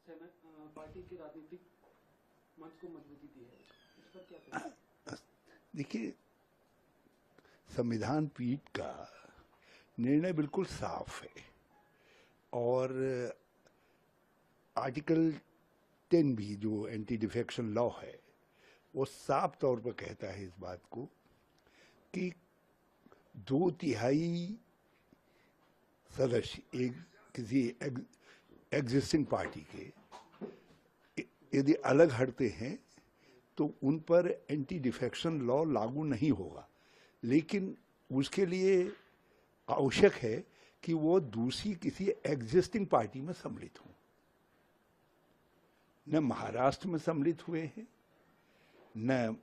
Party के राजनीतिक मंच को मजबूती दी है, इस पर क्या कहें? देखिए, संविधान पीठ का निर्णय बिल्कुल साफ है और आर्टिकल 10 भी जो एंटी डिफेक्शन लॉ है वो साफ तौर पर कहता है इस बात को कि 2/3 सदस्य एक किसी एग्जिस्टिंग पार्टी के यदि अलग हटते हैं तो उन पर एंटी डिफेक्शन लॉ लागू नहीं होगा, लेकिन उसके लिए आवश्यक है कि वो दूसरी किसी एग्जिस्टिंग पार्टी में सम्मिलित हों। न महाराष्ट्र में सम्मिलित हुए हैं, न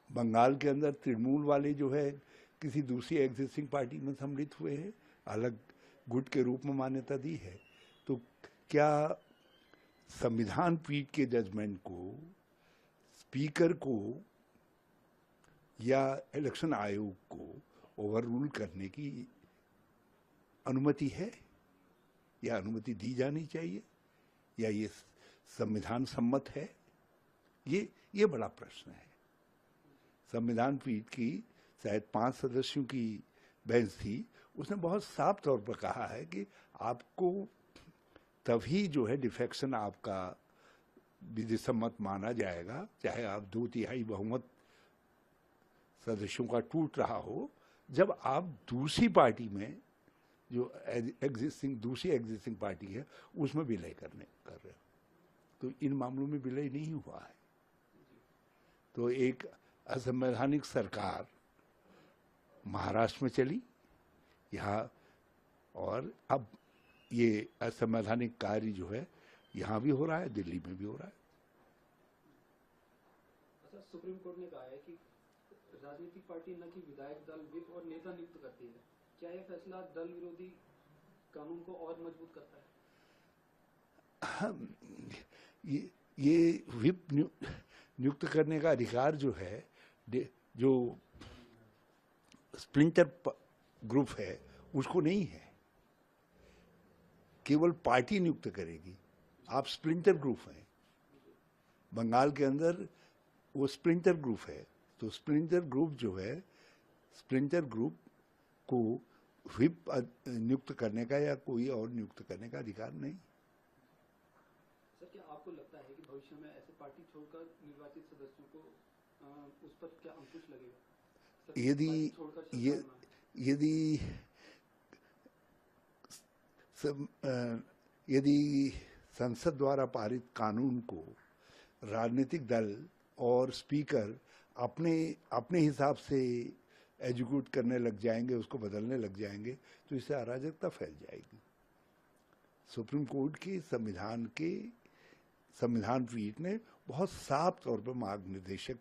बंगाल के अंदर तृणमूल वाले जो है किसी दूसरी एग्जिस्टिंग पार्टी में सम्मिलित हुए हैं, अलग गुट के रूप में मान्यता दी है। तो क्या संविधान पीठ के जजमेंट को स्पीकर को या इलेक्शन आयोग को ओवर रूल करने की अनुमति है या अनुमति दी जानी चाहिए या ये संविधान सम्मत है? ये बड़ा प्रश्न है। संविधान पीठ की शायद 5 सदस्यों की बेंच थी, उसने बहुत साफ तौर पर कहा है कि आपको तभी जो है डिफेक्शन आपका विधि सम्मत माना जाएगा, चाहे आप 2/3 बहुमत सदस्यों का टूट रहा हो, जब आप दूसरी पार्टी में जो दूसरी एग्जिस्टिंग पार्टी है उसमें विलय कर रहे हो। तो इन मामलों में विलय नहीं हुआ है। तो एक असंवैधानिक सरकार महाराष्ट्र में चली यहाँ, और अब ये असंवैधानिक कार्य जो है यहाँ भी हो रहा है, दिल्ली में भी हो रहा है। अच्छा, सुप्रीम कोर्ट ने कहा है कि राजनीतिक पार्टी न कि विधायक दल, विप और नेता नियुक्त करती है। क्या यह फैसला दल विरोधी कानून को और मजबूत करता है? ये विप नियुक्त करने का अधिकार जो है, जो स्प्लिंटर ग्रुप है उसको नहीं है, केवल पार्टी नियुक्त करेगी। आप स्प्लिंटर ग्रुप हैं, बंगाल के अंदर वो स्प्लिंटर ग्रुप है, तो स्प्लिंटर ग्रुप जो है, स्प्लिंटर ग्रुप को व्हिप नियुक्त करने का या कोई और नियुक्त करने का अधिकार नहीं। सर, क्या आपको लगता है कि भविष्य में ऐसे पार्टी छोड़कर निर्वाचित सदस्यों को उस पर क्या अंकुश लगेगा? यदि संसद द्वारा पारित कानून को राजनीतिक दल और स्पीकर अपने हिसाब से एग्जीक्यूट करने लग जाएंगे, उसको बदलने लग जाएंगे, तो इससे अराजकता फैल जाएगी। सुप्रीम कोर्ट की संविधान पीठ ने बहुत साफ तौर पर मार्गनिर्देशक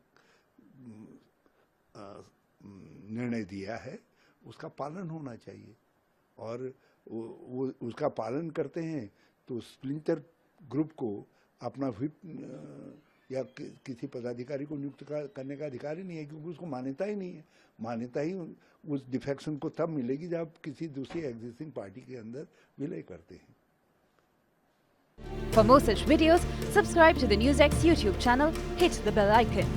निर्णय दिया है, उसका पालन होना चाहिए। और वो उसका पालन करते हैं तो स्प्लिंटर ग्रुप को अपना व्हिप या किसी पदाधिकारी को नियुक्त करने का अधिकार ही नहीं है, क्योंकि उसको मान्यता ही नहीं है। मान्यता ही उस डिफेक्शन को तब मिलेगी जब किसी दूसरी एग्जिस्टिंग पार्टी के अंदर विलय करते हैं। For more such videos, subscribe to the NewsX YouTube channel, hit the bell icon.